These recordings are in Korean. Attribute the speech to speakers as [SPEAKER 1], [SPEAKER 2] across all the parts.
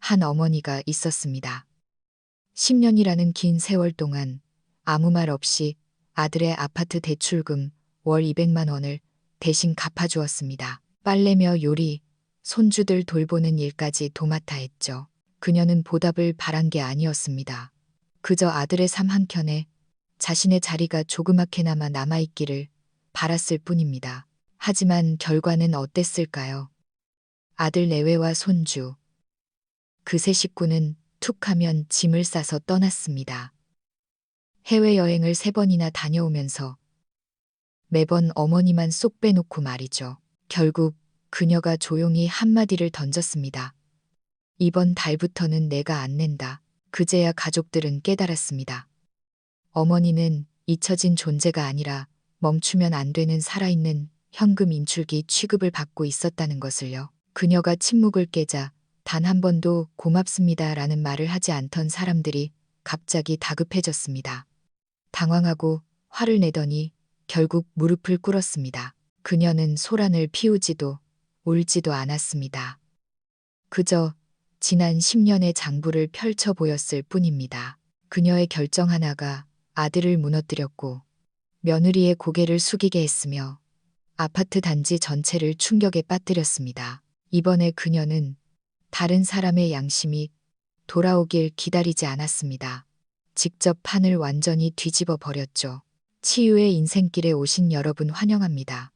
[SPEAKER 1] 한 어머니가 있었습니다. 10년이라는 긴 세월 동안 아무 말 없이 아들의 아파트 대출금 월 200만 원을 대신 갚아주었습니다. 빨래며 요리, 손주들 돌보는 일까지 도맡아 했죠. 그녀는 보답을 바란 게 아니었습니다. 그저 아들의 삶 한켠에 자신의 자리가 조그맣게나마 남아있기를 바랐을 뿐입니다. 하지만 결과는 어땠을까요? 아들 내외와 손주, 그 세 식구는 툭 하면 짐을 싸서 떠났습니다. 해외여행을 3번이나 다녀오면서 매번 어머니만 쏙 빼놓고 말이죠. 결국 그녀가 조용히 한마디를 던졌습니다. 이번 달부터는 내가 안 낸다. 그제야 가족들은 깨달았습니다. 어머니는 잊혀진 존재가 아니라 멈추면 안 되는 살아있는 현금 인출기 취급을 받고 있었다는 것을요. 그녀가 침묵을 깨자 단 한 번도 고맙습니다라는 말을 하지 않던 사람들이 갑자기 다급해졌습니다. 당황하고 화를 내더니 결국 무릎을 꿇었습니다. 그녀는 소란을 피우지도 울지도 않았습니다. 그저 지난 10년의 장부를 펼쳐 보였을 뿐입니다. 그녀의 결정 하나가 아들을 무너뜨렸고 며느리의 고개를 숙이게 했으며 아파트 단지 전체를 충격에 빠뜨렸습니다. 이번에 그녀는 다른 사람의 양심이 돌아오길 기다리지 않았습니다. 직접 판을 완전히 뒤집어 버렸죠. 치유의 인생길에 오신 여러분 환영합니다.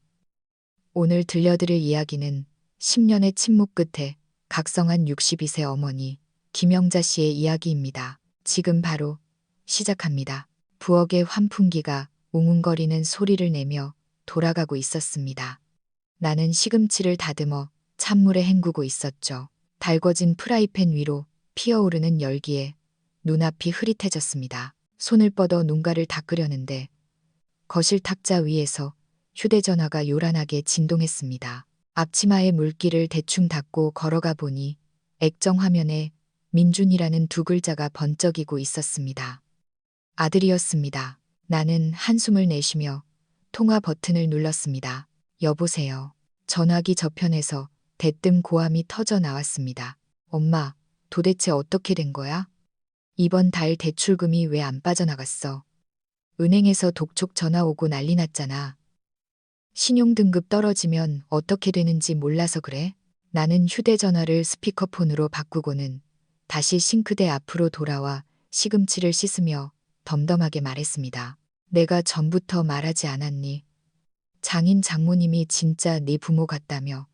[SPEAKER 1] 오늘 들려드릴 이야기는 10년의 침묵 끝에 각성한 62세 어머니 김영자 씨의 이야기입니다. 지금 바로 시작합니다. 부엌의 환풍기가 웅웅거리는 소리를 내며 돌아가고 있었습니다. 나는 시금치를 다듬어 찬물에 헹구고 있었죠. 달궈진 프라이팬 위로 피어오르는 열기에 눈앞이 흐릿해졌습니다. 손을 뻗어 농가를 닦으려는데 거실 탁자 위에서 휴대전화가 요란하게 진동했습니다. 앞치마에 물기를 대충 닦고 걸어가 보니 액정 화면에 민준이라는 두 글자가 번쩍이고 있었습니다. 아들이었습니다. 나는 한숨을 내쉬며 통화 버튼을 눌렀습니다. 여보세요. 전화기 저편에서 대뜸 고함이 터져 나왔습니다. 엄마, 도대체 어떻게 된 거야? 이번 달 대출금이 왜 안 빠져나갔어? 은행에서 독촉 전화 오고 난리 났잖아. 신용등급 떨어지면 어떻게 되는지 몰라서 그래? 나는 휴대전화를 스피커폰으로 바꾸고는 다시 싱크대 앞으로 돌아와 시금치를 씻으며 덤덤하게 말했습니다. 내가 전부터 말하지 않았니? 장인 장모님이 진짜 네 부모 같다며.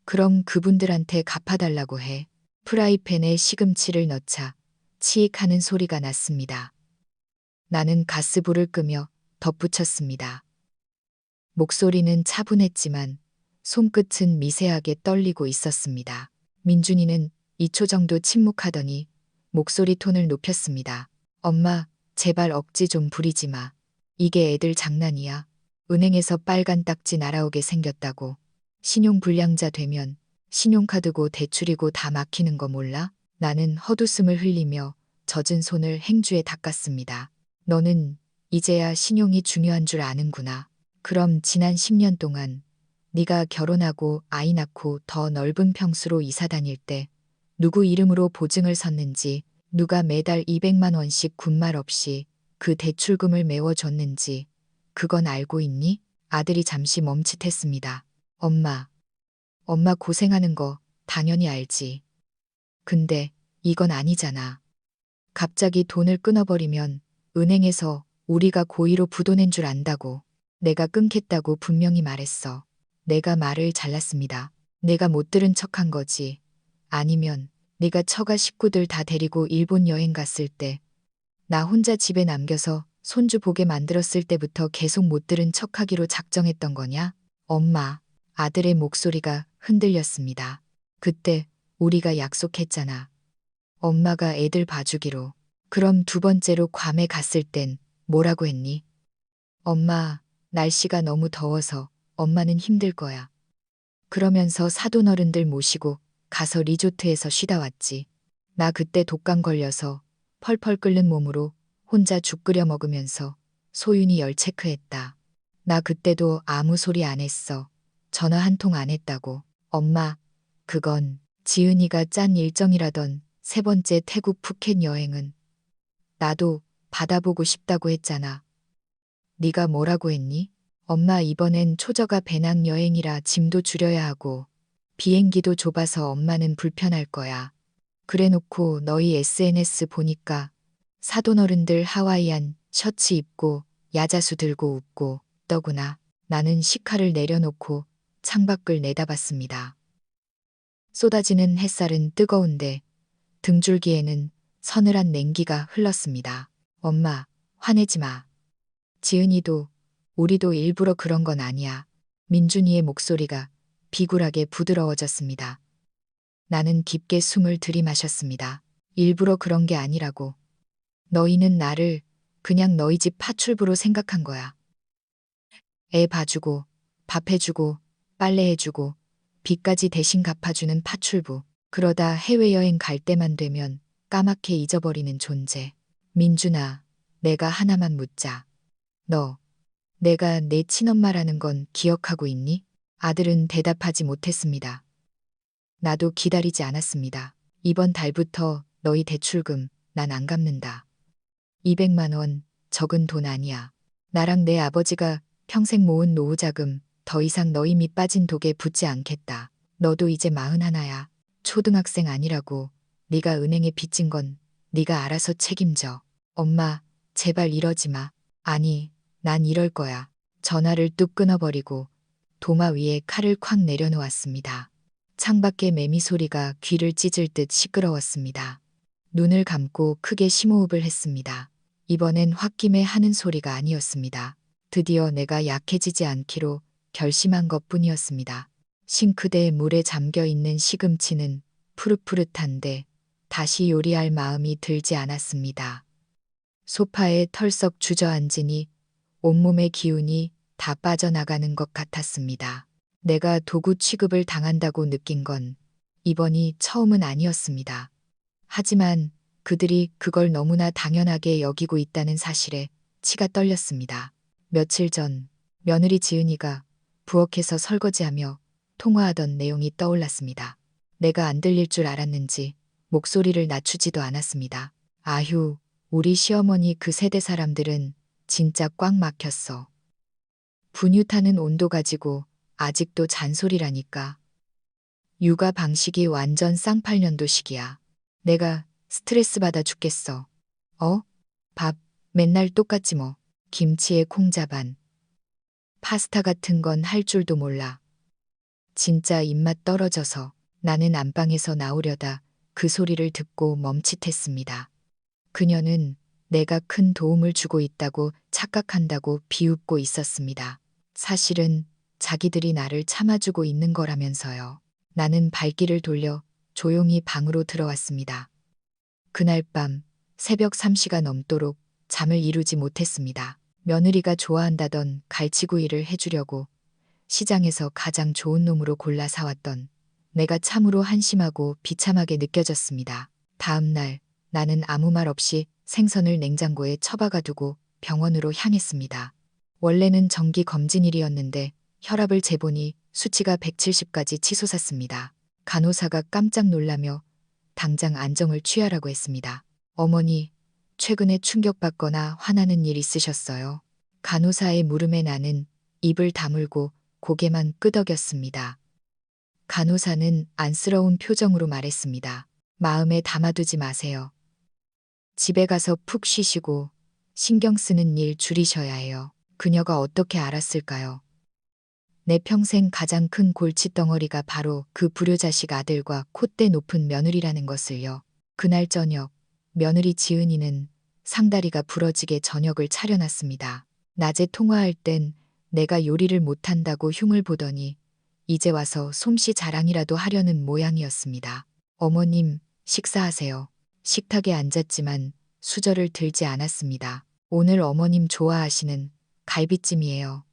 [SPEAKER 1] 그럼 그분들한테 갚아달라고 해. 프라이팬에 시금치를 넣자 치익 하는 소리가 났습니다. 나는 가스불을 끄며 덧붙였습니다. 목소리는 차분했지만 손끝은 미세하게 떨리고 있었습니다. 민준이는 2초 정도 침묵하더니 목소리 톤을 높였습니다. 엄마, 제발 억지 좀 부리지 마. 이게 애들 장난이야. 은행에서 빨간 딱지 날아오게 생겼다고. 신용불량자 되면 신용카드고 대출이고 다 막히는 거 몰라? 나는 헛웃음을 흘리며 젖은 손을 행주에 닦았습니다. 너는 이제야 신용이 중요한 줄 아는구나. 그럼 지난 10년 동안 네가 결혼하고 아이 낳고 더 넓은 평수로 이사 다닐 때 누구 이름으로 보증을 섰는지, 누가 매달 200만 원씩 군말 없이 그 대출금을 메워줬는지 그건 알고 있니? 아들이 잠시 멈칫했습니다. 엄마 고생하는 거 당연히 알지. 근데 이건 아니잖아. 갑자기 돈을 끊어버리면 은행에서 우리가 고의로 부도낸 줄 안다고. 내가 끊겠다고 분명히 말했어. 내가 말을 잘랐습니다. 내가 못 들은 척한 거지. 아니면 네가 처가 식구들 다 데리고 일본 여행 갔을 때 나 혼자 집에 남겨서 손주 보게 만들었을 때부터 계속 못 들은 척하기로 작정했던 거냐? 엄마, 아들의 목소리가 흔들렸습니다. 그때 우리가 약속했잖아. 엄마가 애들 봐주기로. 그럼 두 번째로 괌에 갔을 땐 뭐라고 했니? 엄마, 날씨가 너무 더워서 엄마는 힘들 거야. 그러면서 사돈어른들 모시고 가서 리조트에서 쉬다 왔지. 나 그때 독감 걸려서 펄펄 끓는 몸으로 혼자 죽 끓여 먹으면서 소윤이 열 체크했다. 나 그때도 아무 소리 안 했어. 전화 한 통 안 했다고. 엄마, 그건 지은이가 짠 일정이라던 세 번째 태국 푸켓 여행은 나도 받아보고 싶다고 했잖아. 네가 뭐라고 했니? 엄마 이번엔 초저가 배낭 여행이라 짐도 줄여야 하고 비행기도 좁아서 엄마는 불편할 거야. 그래놓고 너희 SNS 보니까 사돈어른들 하와이안 셔츠 입고 야자수 들고 웃고 있더구나. 나는 식칼을 내려놓고 창밖을 내다봤습니다. 쏟아지는 햇살은 뜨거운데 등줄기에는 서늘한 냉기가 흘렀습니다. 엄마, 화내지 마. 지은이도 우리도 일부러 그런 건 아니야. 민준이의 목소리가 비굴하게 부드러워졌습니다. 나는 깊게 숨을 들이마셨습니다. 일부러 그런 게 아니라고. 너희는 나를 그냥 너희 집 파출부로 생각한 거야. 애 봐주고, 밥 해주고, 빨래 해주고, 빚까지 대신 갚아주는 파출부. 그러다 해외여행 갈 때만 되면 까맣게 잊어버리는 존재. 민준아, 내가 하나만 묻자. 너, 내가 내 친엄마라는 건 기억하고 있니? 아들은 대답하지 못했습니다. 나도 기다리지 않았습니다. 이번 달부터 너희 대출금 난 안 갚는다. 200만 원, 적은 돈 아니야. 나랑 내 아버지가 평생 모은 노후자금 더 이상 너희 밑 빠진 독에 붙지 않겠다. 너도 이제 41야. 초등학생 아니라고. 네가 은행에 빚진 건 네가 알아서 책임져. 엄마, 제발 이러지 마. 아니, 난 이럴 거야. 전화를 뚝 끊어버리고 도마 위에 칼을 콱 내려놓았습니다. 창밖의 매미 소리가 귀를 찢을 듯 시끄러웠습니다. 눈을 감고 크게 심호흡을 했습니다. 이번엔 홧김에 하는 소리가 아니었습니다. 드디어 내가 약해지지 않기로 결심한 것뿐이었습니다. 싱크대에 물에 잠겨 있는 시금치는 푸릇푸릇한데 다시 요리할 마음이 들지 않았습니다. 소파에 털썩 주저앉으니 온몸의 기운이 다 빠져나가는 것 같았습니다. 내가 도구 취급을 당한다고 느낀 건 이번이 처음은 아니었습니다. 하지만 그들이 그걸 너무나 당연하게 여기고 있다는 사실에 치가 떨렸습니다. 며칠 전 며느리 지은이가 부엌에서 설거지하며 통화하던 내용이 떠올랐습니다. 내가 안 들릴 줄 알았는지 목소리를 낮추지도 않았습니다. 아휴, 우리 시어머니 그 세대 사람들은 진짜 꽉 막혔어. 분유 타는 온도 가지고 아직도 잔소리라니까. 육아 방식이 완전 쌍팔년도식이야. 내가 스트레스 받아 죽겠어. 밥 맨날 똑같지 뭐. 김치에 콩자반. 파스타 같은 건 할 줄도 몰라. 진짜 입맛 떨어져서 나는 안방에서 나오려다 그 소리를 듣고 멈칫했습니다. 그녀는 내가 큰 도움을 주고 있다고 착각한다고 비웃고 있었습니다. 사실은 자기들이 나를 참아주고 있는 거라면서요. 나는 발길을 돌려 조용히 방으로 들어왔습니다. 그날 밤 새벽 3시가 넘도록 잠을 이루지 못했습니다. 며느리가 좋아한다던 갈치구이를 해주려고 시장에서 가장 좋은 놈으로 골라 사왔던 내가 참으로 한심하고 비참하게 느껴졌습니다. 다음 날 나는 아무 말 없이 생선을 냉장고에 처박아 두고 병원으로 향했습니다. 원래는 정기 검진일이었는데 혈압을 재보니 수치가 170까지 치솟았습니다. 간호사가 깜짝 놀라며 당장 안정을 취하라고 했습니다. 어머니, 최근에 충격받거나 화나는 일 있으셨어요? 간호사의 물음에 나는 입을 다물고 고개만 끄덕였습니다. 간호사는 안쓰러운 표정으로 말했습니다. 마음에 담아두지 마세요. 집에 가서 푹 쉬시고 신경 쓰는 일 줄이셔야 해요. 그녀가 어떻게 알았을까요? 내 평생 가장 큰 골칫덩어리가 바로 그 불효자식 아들과 콧대 높은 며느리라는 것을요. 그날 저녁 며느리 지은이는 상다리가 부러지게 저녁을 차려놨습니다. 낮에 통화할 땐 내가 요리를 못한다고 흉을 보더니 이제 와서 솜씨 자랑이라도 하려는 모양이었습니다. 어머님, 식사하세요. 식탁에 앉았지만 수저를 들지 않았습니다. 오늘 어머님 좋아하시는 갈비찜이에요.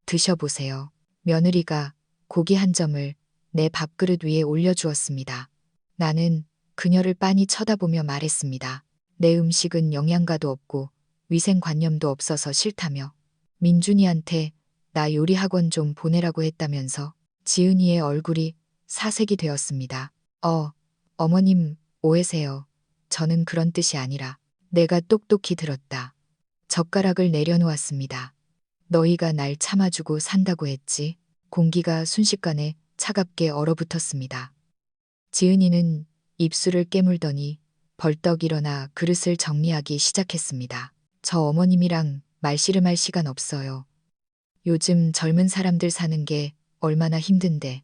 [SPEAKER 1] 드셔보세요. 며느리가 고기 한 점을 내 밥그릇 위에 올려주었습니다. 나는 그녀를 빤히 쳐다보며 말했습니다. 내 음식은 영양가도 없고 위생관념도 없어서 싫다며. 민준이한테 나 요리학원 좀 보내라고 했다면서. 지은이의 얼굴이 사색이 되었습니다. 어, 어머님, 오해세요. 저는 그런 뜻이 아니라. 내가 똑똑히 들었다. 젓가락을 내려놓았습니다. 너희가 날 참아주고 산다고 했지. 공기가 순식간에 차갑게 얼어붙었습니다. 지은이는 입술을 깨물더니 벌떡 일어나 그릇을 정리하기 시작했습니다. 저 어머님이랑 말씨름할 시간 없어요. 요즘 젊은 사람들 사는 게 얼마나 힘든데.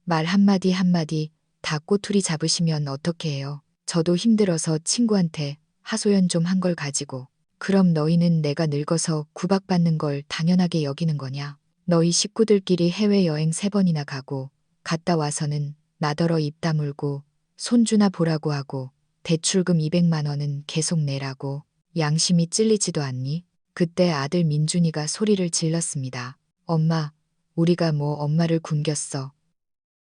[SPEAKER 1] 말 한마디 한마디 다 꼬투리 잡으시면 어떻게 해요? 저도 힘들어서 친구한테 하소연 좀 한 걸 가지고. 그럼 너희는 내가 늙어서 구박받는 걸 당연하게 여기는 거냐? 너희 식구들끼리 해외여행 3번이나 가고 갔다 와서는 나더러 입 다물고 손주나 보라고 하고 대출금 200만 원은 계속 내라고. 양심이 찔리지도 않니? 그때 아들 민준이가 소리를 질렀습니다. 엄마, 우리가 뭐 엄마를 굶겼어.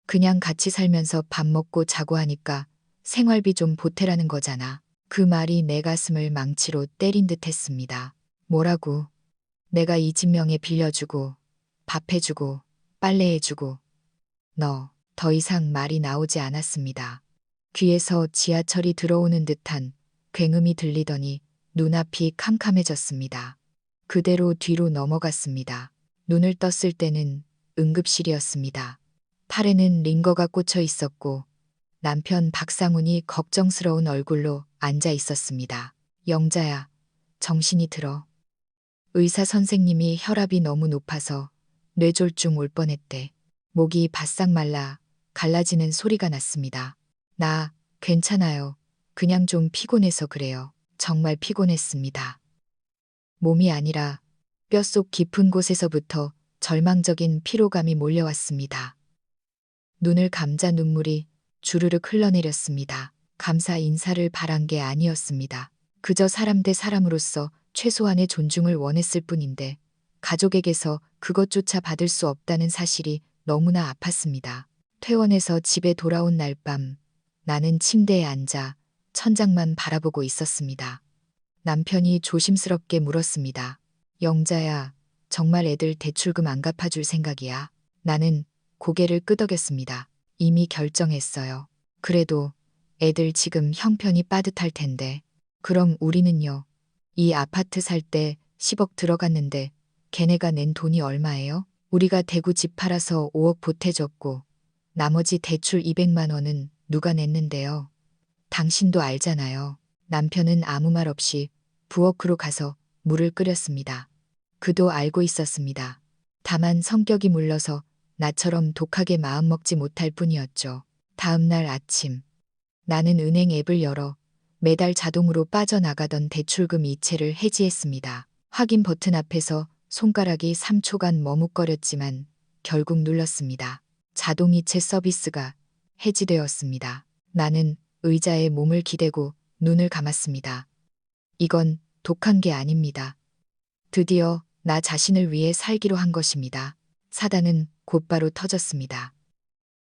[SPEAKER 1] 그냥 같이 살면서 밥 먹고 자고 하니까 생활비 좀 보태라는 거잖아. 그 말이 내 가슴을 망치로 때린 듯 했습니다. 뭐라고? 내가 이 집 명예 빌려주고 밥 해주고 빨래해주고. 너, 더 이상 말이 나오지 않았습니다. 귀에서 지하철이 들어오는 듯한 굉음이 들리더니 눈앞이 캄캄해졌습니다. 그대로 뒤로 넘어갔습니다. 눈을 떴을 때는 응급실이었습니다. 팔에는 링거가 꽂혀 있었고 남편 박상훈이 걱정스러운 얼굴로 앉아 있었습니다. 영자야, 정신이 들어. 의사 선생님이 혈압이 너무 높아서 뇌졸중 올 뻔했대. 목이 바싹 말라 갈라지는 소리가 났습니다. 나 괜찮아요. 그냥 좀 피곤해서 그래요. 정말 피곤했습니다. 몸이 아니라 뼛속 깊은 곳에서부터 절망적인 피로감이 몰려왔습니다. 눈을 감자 눈물이 주르륵 흘러내렸습니다. 감사 인사를 바란 게 아니었습니다. 그저 사람 대 사람으로서 최소한의 존중을 원했을 뿐인데 가족에게서 그것조차 받을 수 없다는 사실이 너무나 아팠습니다. 퇴원해서 집에 돌아온 날 밤 나는 침대에 앉아 천장만 바라보고 있었습니다. 남편이 조심스럽게 물었습니다. 영자야, 정말 애들 대출금 안 갚아줄 생각이야? 나는 고개를 끄덕였습니다. 이미 결정했어요. 그래도 애들 지금 형편이 빠듯할 텐데. 그럼 우리는요? 이 아파트 살 때 10억 들어갔는데 걔네가 낸 돈이 얼마예요? 우리가 대구 집 팔아서 5억 보태줬고 나머지 대출 200만 원은 누가 냈는데요? 당신도 알잖아요. 남편은 아무 말 없이 부엌으로 가서 물을 끓였습니다. 그도 알고 있었습니다. 다만 성격이 물러서 나처럼 독하게 마음먹지 못할 뿐이었죠. 다음 날 아침 나는 은행 앱을 열어 매달 자동으로 빠져나가던 대출금 이체를 해지했습니다. 확인 버튼 앞에서 손가락이 3초간 머뭇거렸지만 결국 눌렀습니다. 자동이체 서비스가 해지되었습니다. 나는 의자에 몸을 기대고 눈을 감았습니다. 이건 독한 게 아닙니다. 드디어 나 자신을 위해 살기로 한 것입니다. 사단은 곧바로 터졌습니다.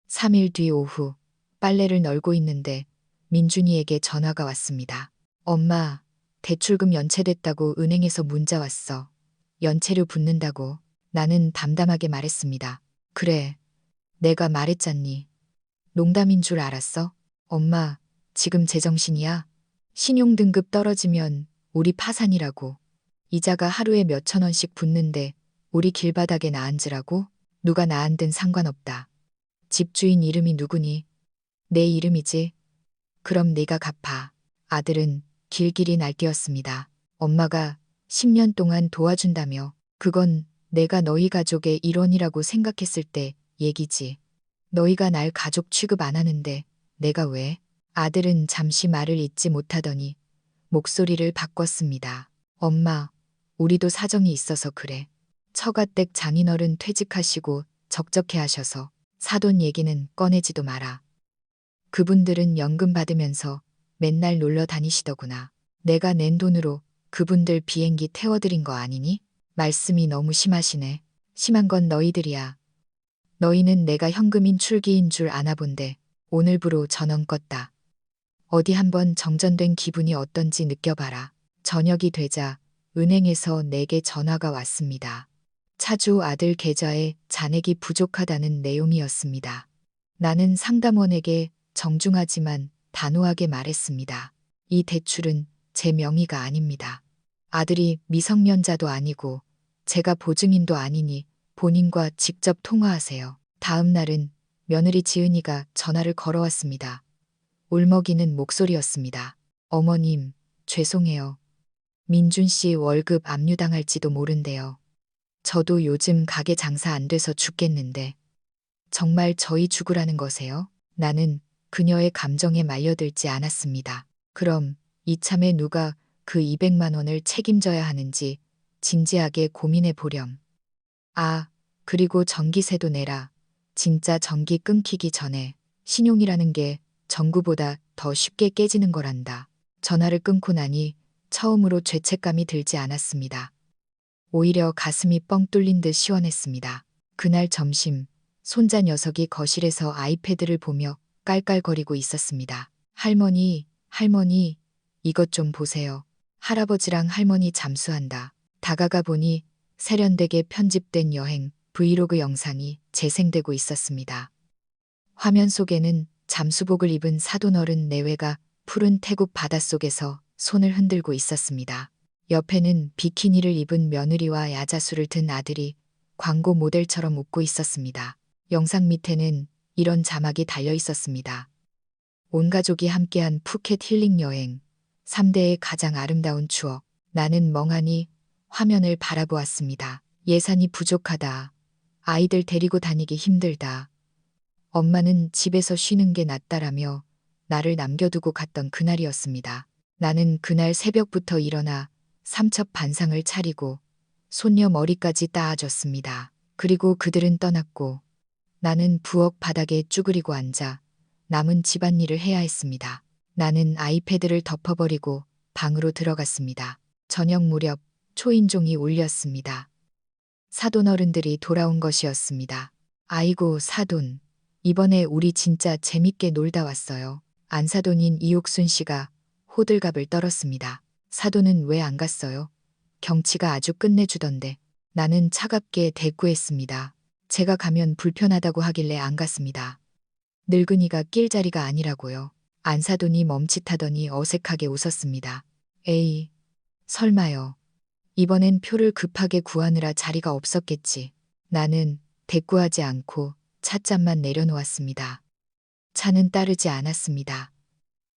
[SPEAKER 1] 3일 뒤 오후 빨래를 널고 있는데 민준이에게 전화가 왔습니다. 엄마, 대출금 연체됐다고 은행에서 문자 왔어. 연체료 붙는다고. 나는 담담하게 말했습니다. 그래, 내가 말했잖니. 농담인 줄 알았어? 엄마, 지금 제정신이야? 신용등급 떨어지면 우리 파산이라고. 이자가 하루에 몇천 원씩 붙는데 우리 길바닥에 나 앉으라고? 누가 나 앉든 상관없다. 집주인 이름이 누구니? 내 이름이지. 그럼 네가 갚아. 아들은 길길이 날뛰었습니다. 엄마가 10년 동안 도와준다며. 그건 내가 너희 가족의 일원이라고 생각했을 때 얘기지. 너희가 날 가족 취급 안 하는데 내가 왜? 아들은 잠시 말을 잇지 못하더니 목소리를 바꿨습니다. 엄마, 우리도 사정이 있어서 그래. 처가댁 장인어른 퇴직하시고 적적해 하셔서 사돈 얘기는 꺼내지도 마라. 그분들은 연금 받으면서 맨날 놀러 다니시더구나. 내가 낸 돈으로 그분들 비행기 태워드린 거 아니니? 말씀이 너무 심하시네. 심한 건 너희들이야. 너희는 내가 현금인 출기인 줄 아나 본데 오늘부로 전원 껐다. 어디 한번 정전된 기분이 어떤지 느껴봐라. 저녁이 되자 은행에서 내게 전화가 왔습니다. 차주 아들 계좌에 잔액이 부족하다는 내용이었습니다. 나는 상담원에게 정중하지만 단호하게 말했습니다. 이 대출은 제 명의가 아닙니다. 아들이 미성년자도 아니고 제가 보증인도 아니니 본인과 직접 통화하세요. 다음 날은 며느리 지은이가 전화를 걸어왔습니다. 울먹이는 목소리였습니다. 어머님, 죄송해요. 민준 씨 월급 압류당할지도 모른대요. 저도 요즘 가게 장사 안 돼서 죽겠는데 정말 저희 죽으라는 거세요? 나는 그녀의 감정에 말려들지 않았습니다. 그럼 이참에 누가 그 200만 원을 책임져야 하는지 진지하게 고민해 보렴. 아, 그리고 전기세도 내라. 진짜 전기 끊기기 전에 신용이라는 게 전구보다 더 쉽게 깨지는 거란다. 전화를 끊고 나니 처음으로 죄책감이 들지 않았습니다. 오히려 가슴이 뻥 뚫린 듯 시원했습니다. 그날 점심, 손자 녀석이 거실에서 아이패드를 보며 깔깔거리고 있었습니다. 할머니, 할머니, 이것 좀 보세요. 할아버지랑 할머니 잠수한다. 다가가 보니 세련되게 편집된 여행 브이로그 영상이 재생되고 있었습니다. 화면 속에는 잠수복을 입은 사돈어른 내외가 푸른 태국 바닷속에서 손을 흔들고 있었습니다. 옆에는 비키니를 입은 며느리와 야자수를 든 아들이 광고 모델처럼 웃고 있었습니다. 영상 밑에는 이런 자막이 달려 있었습니다. 온 가족이 함께한 푸켓 힐링 여행, 3대의 가장 아름다운 추억. 나는 멍하니 화면을 바라보았습니다. 예산이 부족하다. 아이들 데리고 다니기 힘들다. 엄마는 집에서 쉬는 게 낫다라며 나를 남겨두고 갔던 그날이었습니다. 나는 그날 새벽부터 일어나 삼첩 반상을 차리고 손녀 머리까지 따아줬습니다. 그리고 그들은 떠났고 나는 부엌 바닥에 쭈그리고 앉아 남은 집안일을 해야 했습니다. 나는 아이패드를 덮어버리고 방으로 들어갔습니다. 저녁 무렵 초인종이 울렸습니다. 사돈 어른들이 돌아온 것이었습니다. 아이고 사돈, 이번에 우리 진짜 재밌게 놀다 왔어요. 안사돈인 이옥순 씨가 호들갑을 떨었습니다. 사돈은 왜 안 갔어요? 경치가 아주 끝내주던데. 나는 차갑게 대꾸했습니다. 제가 가면 불편하다고 하길래 안 갔습니다. 늙은이가 낄 자리가 아니라고요. 안사돈이 멈칫하더니 어색하게 웃었습니다. 에이, 설마요. 이번엔 표를 급하게 구하느라 자리가 없었겠지. 나는 대꾸하지 않고 찻잔만 내려놓았습니다. 차는 따르지 않았습니다.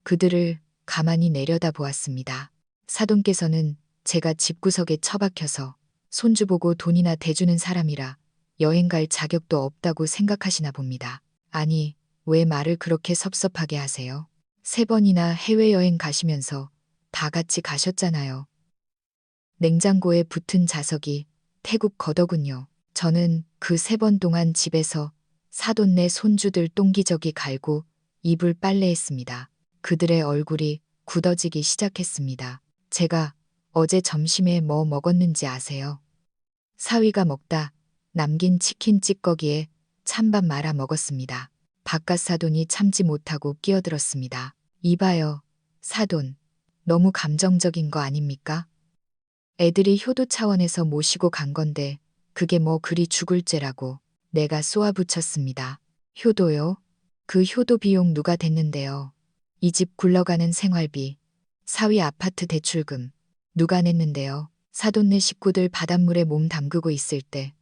[SPEAKER 1] 그들을 가만히 내려다 보았습니다. 사돈께서는 제가 집구석에 처박혀서 손주 보고 돈이나 대주는 사람이라 여행 갈 자격도 없다고 생각하시나 봅니다. 아니, 왜 말을 그렇게 섭섭하게 하세요? 3번이나 해외여행 가시면서 다 같이 가셨잖아요. 냉장고에 붙은 자석이 태국 거더군요. 저는 그 3번 동안 집에서 사돈네 손주들 똥기저귀 갈고 이불 빨래했습니다. 그들의 얼굴이 굳어지기 시작했습니다. 제가 어제 점심에 뭐 먹었는지 아세요? 사위가 먹다 남긴 치킨 찌꺼기에 찬밥 말아 먹었습니다. 바깥 사돈이 참지 못하고 끼어들었습니다. 이봐요, 사돈. 너무 감정적인 거 아닙니까? 애들이 효도 차원에서 모시고 간 건데 그게 뭐 그리 죽을 죄라고 내가 쏘아붙였습니다. 효도요? 그 효도 비용 누가 댔는데요? 이 집 굴러가는 생활비, 사위 아파트 대출금 누가 냈는데요? 사돈네 식구들 바닷물에 몸 담그고 있을 때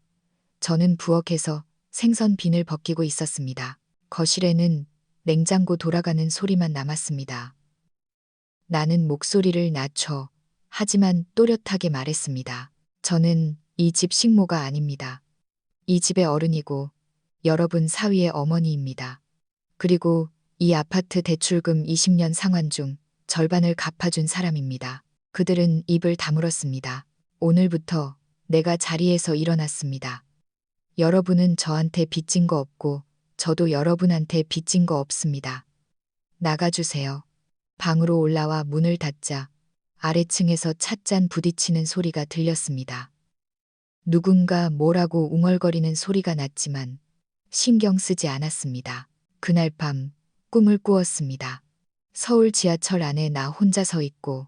[SPEAKER 1] 저는 부엌에서 생선 비늘 벗기고 있었습니다. 거실에는 냉장고 돌아가는 소리만 남았습니다. 나는 목소리를 낮춰 하지만 또렷하게 말했습니다. 저는 이 집 식모가 아닙니다. 이 집의 어른이고 여러분 사위의 어머니입니다. 그리고 이 아파트 대출금 20년 상환 중 절반을 갚아준 사람입니다. 그들은 입을 다물었습니다. 오늘부터 내가 자리에서 일어났습니다. 여러분은 저한테 빚진 거 없고 저도 여러분한테 빚진 거 없습니다. 나가주세요. 방으로 올라와 문을 닫자 아래층에서 찻잔 부딪히는 소리가 들렸습니다. 누군가 뭐라고 웅얼거리는 소리가 났지만 신경 쓰지 않았습니다. 그날 밤 꿈을 꾸었습니다. 서울 지하철 안에 나 혼자 서 있고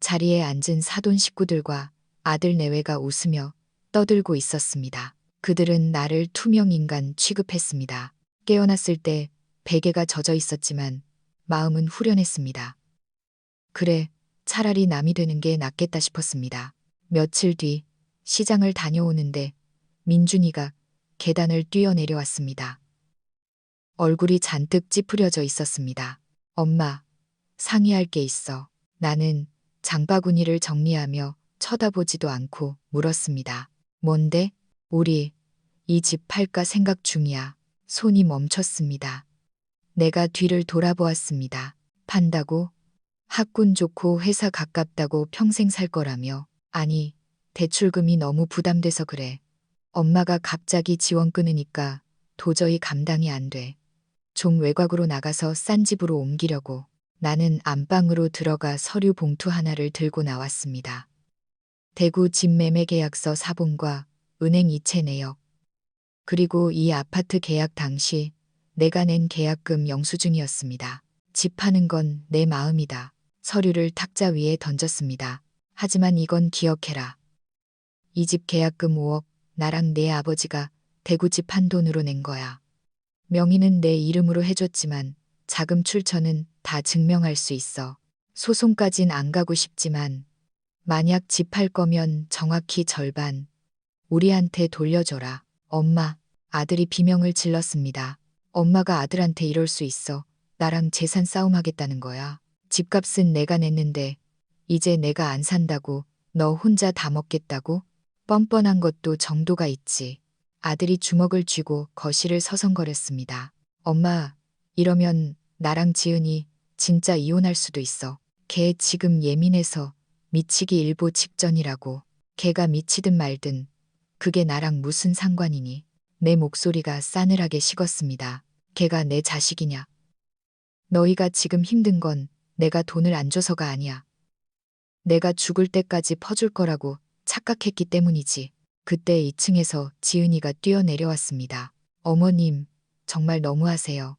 [SPEAKER 1] 자리에 앉은 사돈 식구들과 아들 내외가 웃으며 떠들고 있었습니다. 그들은 나를 투명인간 취급했습니다. 깨어났을 때 베개가 젖어 있었지만 마음은 후련했습니다. 그래, 차라리 남이 되는 게 낫겠다 싶었습니다. 며칠 뒤 시장을 다녀오는데 민준이가 계단을 뛰어내려왔습니다. 얼굴이 잔뜩 찌푸려져 있었습니다. 엄마, 상의할 게 있어. 나는 장바구니를 정리하며 쳐다보지도 않고 물었습니다. 뭔데? 우리 이 집 팔까 생각 중이야. 손이 멈췄습니다. 내가 뒤를 돌아보았습니다. 판다고? 학군 좋고 회사 가깝다고 평생 살 거라며. 아니, 대출금이 너무 부담돼서 그래. 엄마가 갑자기 지원 끊으니까 도저히 감당이 안 돼. 좀 외곽으로 나가서 싼 집으로 옮기려고. 나는 안방으로 들어가 서류 봉투 하나를 들고 나왔습니다. 대구 집 매매 계약서 사본과 은행 이체 내역. 그리고 이 아파트 계약 당시 내가 낸 계약금 영수증이었습니다. 집 파는 건 내 마음이다. 서류를 탁자 위에 던졌습니다. 하지만 이건 기억해라. 이 집 계약금 5억 나랑 내 아버지가 대구 집 한 돈으로 낸 거야. 명의는 내 이름으로 해줬지만 자금 출처는 다 증명할 수 있어. 소송까진 안 가고 싶지만 만약 집 팔 거면 정확히 절반 우리한테 돌려줘라. 엄마, 아들이 비명을 질렀습니다. 엄마가 아들한테 이럴 수 있어. 나랑 재산 싸움하겠다는 거야. 집값은 내가 냈는데 이제 내가 안 산다고 너 혼자 다 먹겠다고? 뻔뻔한 것도 정도가 있지. 아들이 주먹을 쥐고 거실을 서성거렸습니다. 엄마, 이러면 나랑 지은이 진짜 이혼할 수도 있어. 걔 지금 예민해서 미치기 일보 직전이라고. 걔가 미치든 말든 그게 나랑 무슨 상관이니. 내 목소리가 싸늘하게 식었습니다. 걔가 내 자식이냐. 너희가 지금 힘든 건 내가 돈을 안 줘서가 아니야. 내가 죽을 때까지 퍼줄 거라고 착각했기 때문이지. 그때 2층에서 지은이가 뛰어내려왔습니다. 어머님, 정말 너무하세요.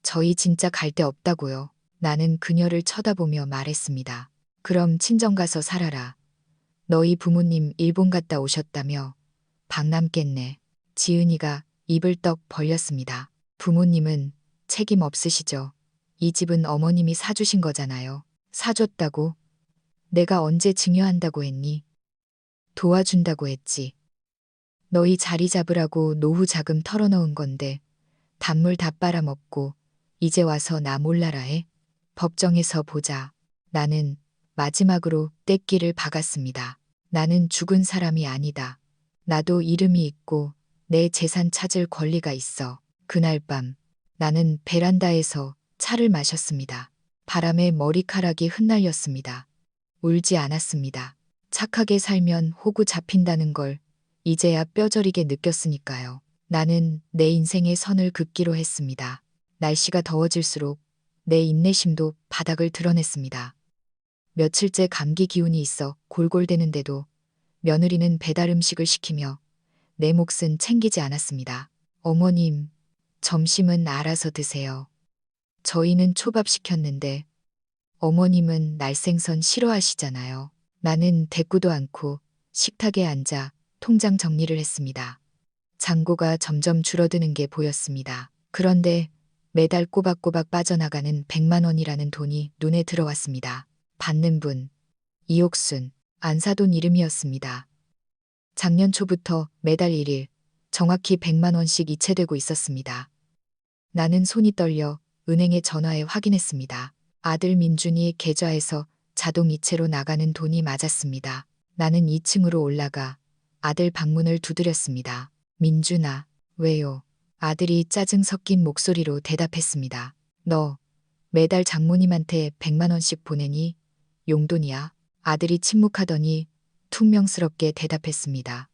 [SPEAKER 1] 저희 진짜 갈 데 없다고요. 나는 그녀를 쳐다보며 말했습니다. 그럼 친정 가서 살아라. 너희 부모님 일본 갔다 오셨다며 방 남겠네. 지은이가 입을 떡 벌렸습니다. 부모님은 책임 없으시죠. 이 집은 어머님이 사주신 거잖아요. 사줬다고? 내가 언제 증여한다고 했니? 도와준다고 했지. 너희 자리 잡으라고 노후 자금 털어넣은 건데 단물 다 빨아먹고 이제 와서 나 몰라라 해. 법정에서 보자. 나는 마지막으로 떼끼를 박았습니다. 나는 죽은 사람이 아니다. 나도 이름이 있고 내 재산 찾을 권리가 있어. 그날 밤 나는 베란다에서 차를 마셨습니다. 바람에 머리카락이 흩날렸습니다. 울지 않았습니다. 착하게 살면 호구 잡힌다는 걸 이제야 뼈저리게 느꼈으니까요. 나는 내 인생의 선을 긋기로 했습니다. 날씨가 더워질수록 내 인내심도 바닥을 드러냈습니다. 며칠째 감기 기운이 있어 골골대는데도 며느리는 배달 음식을 시키며 내 몫은 챙기지 않았습니다. 어머님, 점심은 알아서 드세요. 저희는 초밥 시켰는데 어머님은 날생선 싫어하시잖아요. 나는 대꾸도 않고 식탁에 앉아 통장 정리를 했습니다. 잔고가 점점 줄어드는 게 보였습니다. 그런데 매달 꼬박꼬박 빠져나가는 100만 원이라는 돈이 눈에 들어왔습니다. 받는 분, 이옥순, 안사돈 이름이었습니다. 작년 초부터 매달 1일 정확히 100만 원씩 이체되고 있었습니다. 나는 손이 떨려 은행에 전화해 확인했습니다. 아들 민준이 계좌에서 자동 이체로 나가는 돈이 맞았습니다. 나는 2층으로 올라가 아들 방문을 두드렸습니다. 민준아, 왜요? 아들이 짜증 섞인 목소리로 대답했습니다. 너 매달 장모님한테 100만 원씩 보내니? 용돈이야? 아들이 침묵하더니 퉁명스럽게 대답했습니다.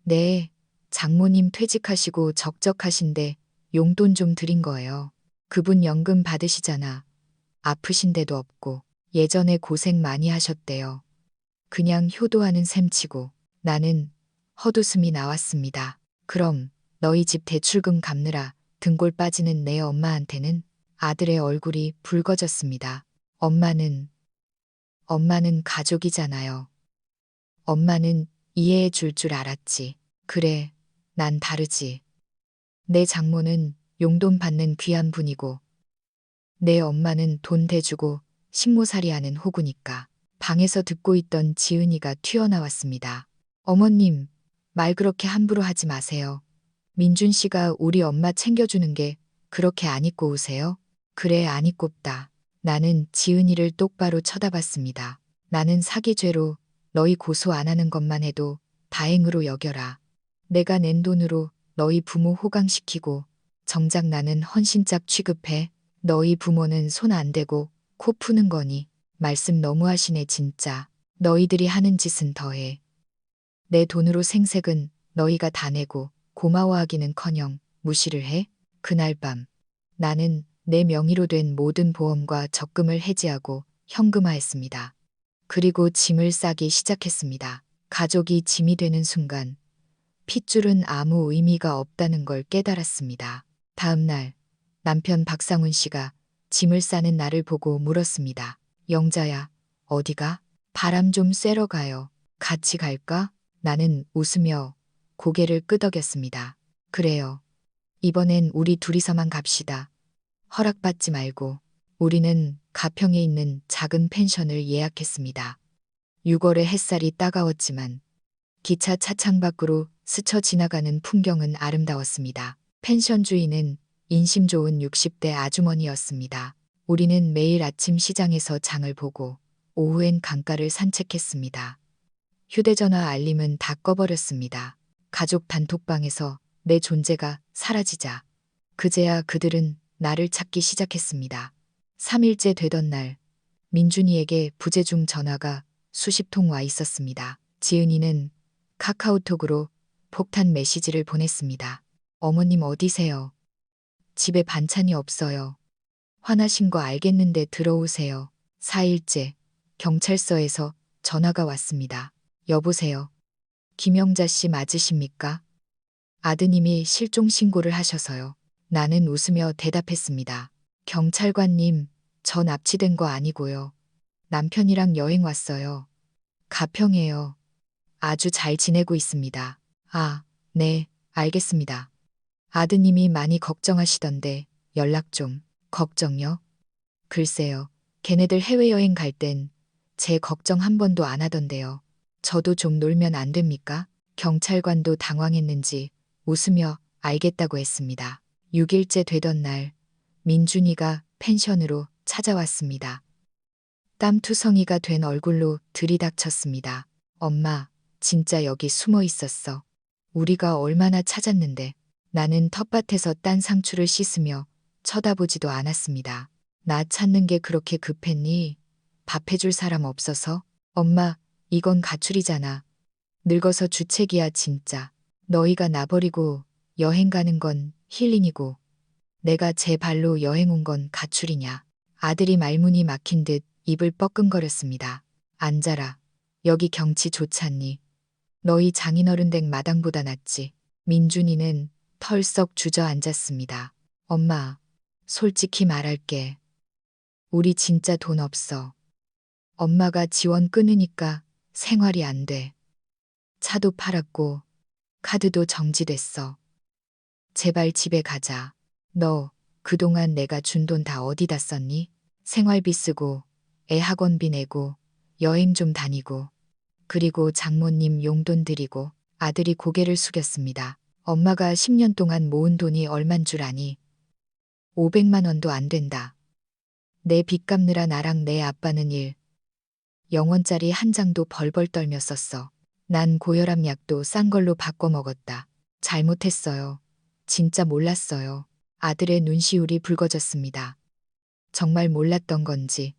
[SPEAKER 1] 네, 장모님 퇴직하시고 적적하신데 용돈 좀 드린 거예요. 그분 연금 받으시잖아. 아프신 데도 없고 예전에 고생 많이 하셨대요. 그냥 효도하는 셈치고. 나는 헛웃음이 나왔습니다. 그럼 너희 집 대출금 갚느라 등골 빠지는 내 엄마한테는? 아들의 얼굴이 붉어졌습니다. 엄마는 가족이잖아요. 엄마는 이해해 줄 알았지. 그래, 난 다르지. 내 장모는 용돈 받는 귀한 분이고 내 엄마는 돈 대주고 식모살이하는 호구니까. 방에서 듣고 있던 지은이가 튀어나왔습니다. 어머님, 말 그렇게 함부로 하지 마세요. 민준 씨가 우리 엄마 챙겨주는 게 그렇게 안 입고 오세요? 그래, 안 입곱다. 나는 지은이를 똑바로 쳐다봤습니다. 나는 사기죄로 너희 고소 안 하는 것만 해도 다행으로 여겨라. 내가 낸 돈으로 너희 부모 호강시키고 정작 나는 헌신짝 취급해. 너희 부모는 손 안 대고 코 푸는 거니. 말씀 너무하시네 진짜. 너희들이 하는 짓은 더해. 내 돈으로 생색은 너희가 다 내고 고마워하기는커녕 무시를 해? 그날 밤 나는 내 명의로 된 모든 보험과 적금을 해지하고 현금화했습니다. 그리고 짐을 싸기 시작했습니다. 가족이 짐이 되는 순간 핏줄은 아무 의미가 없다는 걸 깨달았습니다. 다음 날 남편 박상훈 씨가 짐을 싸는 나를 보고 물었습니다. 영자야, 어디가? 바람 좀 쐬러 가요. 같이 갈까? 나는 웃으며 고개를 끄덕였습니다. 그래요. 이번엔 우리 둘이서만 갑시다. 허락받지 말고. 우리는 가평에 있는 작은 펜션을 예약했습니다. 6월의 햇살이 따가웠지만 기차 차창 밖으로 스쳐 지나가는 풍경은 아름다웠습니다. 펜션 주인은 인심 좋은 60대 아주머니였습니다. 우리는 매일 아침 시장에서 장을 보고 오후엔 강가를 산책했습니다. 휴대전화 알림은 다 꺼버렸습니다. 가족 단톡방에서 내 존재가 사라지자 그제야 그들은 나를 찾기 시작했습니다. 3일째 되던 날 민준이에게 부재중 전화가 수십 통 와 있었습니다. 지은이는 카카오톡으로 폭탄 메시지를 보냈습니다. 어머님 어디세요? 집에 반찬이 없어요. 화나신 거 알겠는데 들어오세요. 4일째 경찰서에서 전화가 왔습니다. 여보세요. 김영자 씨 맞으십니까? 아드님이 실종 신고를 하셔서요. 나는 웃으며 대답했습니다. 경찰관님, 저 납치된 거 아니고요. 남편이랑 여행 왔어요. 가평에요. 아주 잘 지내고 있습니다. 아, 네, 알겠습니다. 아드님이 많이 걱정하시던데 연락 좀. 걱정요? 글쎄요. 걔네들 해외여행 갈 땐 제 걱정 한 번도 안 하던데요. 저도 좀 놀면 안 됩니까? 경찰관도 당황했는지 웃으며 알겠다고 했습니다. 6일째 되던 날 민준이가 펜션으로 찾아왔습니다. 땀투성이가 된 얼굴로 들이닥쳤습니다. 엄마, 진짜 여기 숨어 있었어. 우리가 얼마나 찾았는데. 나는 텃밭에서 딴 상추를 씻으며 쳐다보지도 않았습니다. 나 찾는 게 그렇게 급했니? 밥 해줄 사람 없어서? 엄마, 이건 가출이잖아. 늙어서 주책이야 진짜. 너희가 나 버리고 여행 가는 건 힐링이고 내가 제 발로 여행 온 건 가출이냐. 아들이 말문이 막힌 듯 입을 뻐끔거렸습니다. 앉아라. 여기 경치 좋잖니. 너희 장인어른 댁 마당보다 낫지. 민준이는 털썩 주저앉았습니다. 엄마, 솔직히 말할게. 우리 진짜 돈 없어. 엄마가 지원 끊으니까 생활이 안 돼. 차도 팔았고 카드도 정지됐어. 제발 집에 가자. 너 그동안 내가 준 돈 다 어디다 썼니? 생활비 쓰고 애 학원비 내고 여행 좀 다니고 그리고 장모님 용돈 드리고. 아들이 고개를 숙였습니다. 엄마가 10년 동안 모은 돈이 얼만 줄 아니? 500만 원도 안 된다. 내 빚 갚느라 나랑 내 아빠는 0원짜리 한 장도 벌벌 떨며 썼어. 난 고혈압 약도 싼 걸로 바꿔 먹었다. 잘못했어요. 진짜 몰랐어요. 아들의 눈시울이 붉어졌습니다. 정말 몰랐던 건지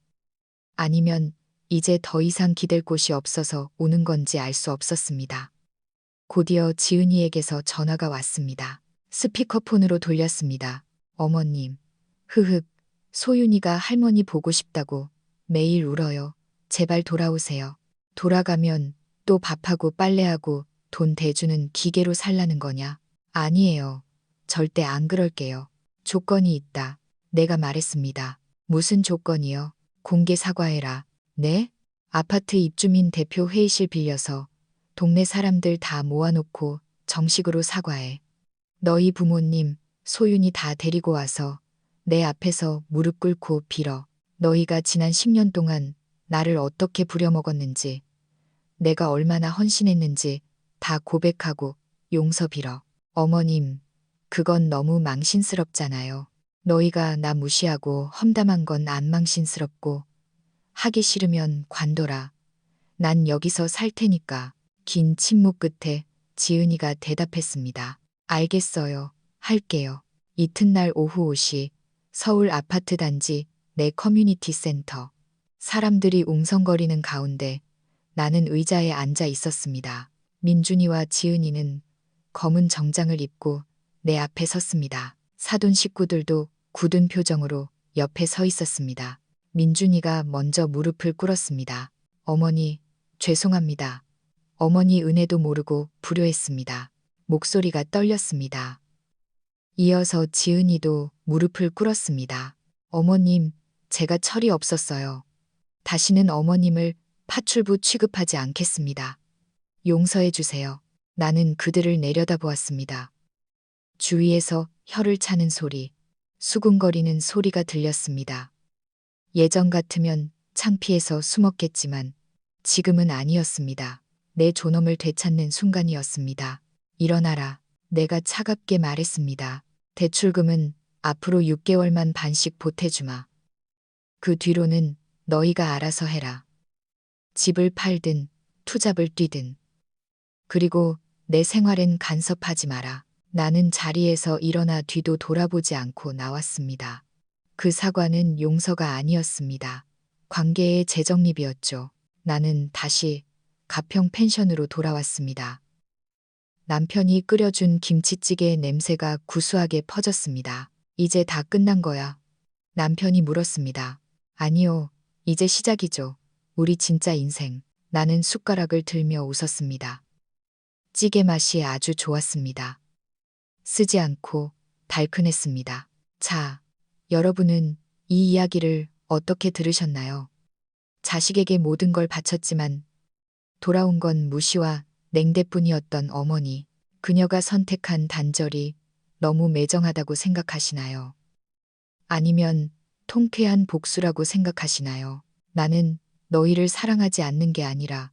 [SPEAKER 1] 아니면 이제 더 이상 기댈 곳이 없어서 우는 건지 알 수 없었습니다. 곧이어 지은이에게서 전화가 왔습니다. 스피커폰으로 돌렸습니다. 어머님, 흐흑, 소윤이가 할머니 보고 싶다고 매일 울어요. 제발 돌아오세요. 돌아가면 또 밥하고 빨래하고 돈 대주는 기계로 살라는 거냐? 아니에요. 절대 안 그럴게요. 조건이 있다. 내가 말했습니다. 무슨 조건이요? 공개 사과해라. 네? 아파트 입주민 대표 회의실 빌려서 동네 사람들 다 모아놓고 정식으로 사과해. 너희 부모님 소윤이 다 데리고 와서 내 앞에서 무릎 꿇고 빌어. 너희가 지난 10년 동안 나를 어떻게 부려먹었는지, 내가 얼마나 헌신했는지 다 고백하고 용서 빌어. 어머님, 그건 너무 망신스럽잖아요. 너희가 나 무시하고 험담한 건 안 망신스럽고, 하기 싫으면 관둬라. 난 여기서 살 테니까. 긴 침묵 끝에 지은이가 대답했습니다. 알겠어요. 할게요. 이튿날 오후 5시 서울 아파트 단지 내 커뮤니티 센터. 사람들이 웅성거리는 가운데 나는 의자에 앉아 있었습니다. 민준이와 지은이는 검은 정장을 입고 내 앞에 섰습니다. 사돈 식구들도 굳은 표정으로 옆에 서 있었습니다. 민준이가 먼저 무릎을 꿇었습니다. 어머니, 죄송합니다. 어머니 은혜도 모르고 불효했습니다. 목소리가 떨렸습니다. 이어서 지은이도 무릎을 꿇었습니다. 어머님, 제가 철이 없었어요. 다시는 어머님을 파출부 취급하지 않겠습니다. 용서해 주세요. 나는 그들을 내려다보았습니다. 주위에서 혀를 차는 소리, 수군거리는 소리가 들렸습니다. 예전 같으면 창피해서 숨었겠지만 지금은 아니었습니다. 내 존엄을 되찾는 순간이었습니다. 일어나라. 내가 차갑게 말했습니다. 대출금은 앞으로 6개월만 반씩 보태주마. 그 뒤로는 너희가 알아서 해라. 집을 팔든 투잡을 뛰든. 그리고 내 생활엔 간섭하지 마라. 나는 자리에서 일어나 뒤도 돌아보지 않고 나왔습니다. 그 사과는 용서가 아니었습니다. 관계의 재정립이었죠. 나는 다시 가평 펜션으로 돌아왔습니다. 남편이 끓여준 김치찌개의 냄새가 구수하게 퍼졌습니다. 이제 다 끝난 거야. 남편이 물었습니다. 아니요, 이제 시작이죠. 우리 진짜 인생. 나는 숟가락을 들며 웃었습니다. 찌개 맛이 아주 좋았습니다. 쓰지 않고 달큰했습니다. 자, 여러분은 이 이야기를 어떻게 들으셨나요? 자식에게 모든 걸 바쳤지만 돌아온 건 무시와 냉대뿐이었던 어머니. 그녀가 선택한 단절이 너무 매정하다고 생각하시나요? 아니면 통쾌한 복수라고 생각하시나요? 나는 너희를 사랑하지 않는 게 아니라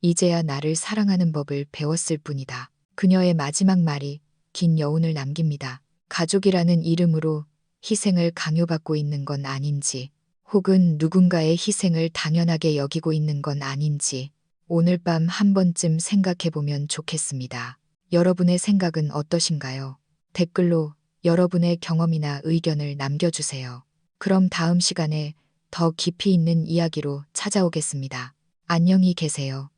[SPEAKER 1] 이제야 나를 사랑하는 법을 배웠을 뿐이다. 그녀의 마지막 말이 긴 여운을 남깁니다. 가족이라는 이름으로 희생을 강요받고 있는 건 아닌지, 혹은 누군가의 희생을 당연하게 여기고 있는 건 아닌지, 오늘 밤 한 번쯤 생각해 보면 좋겠습니다. 여러분의 생각은 어떠신가요? 댓글로 여러분의 경험이나 의견을 남겨주세요. 그럼 다음 시간에 더 깊이 있는 이야기로 찾아오겠습니다. 안녕히 계세요.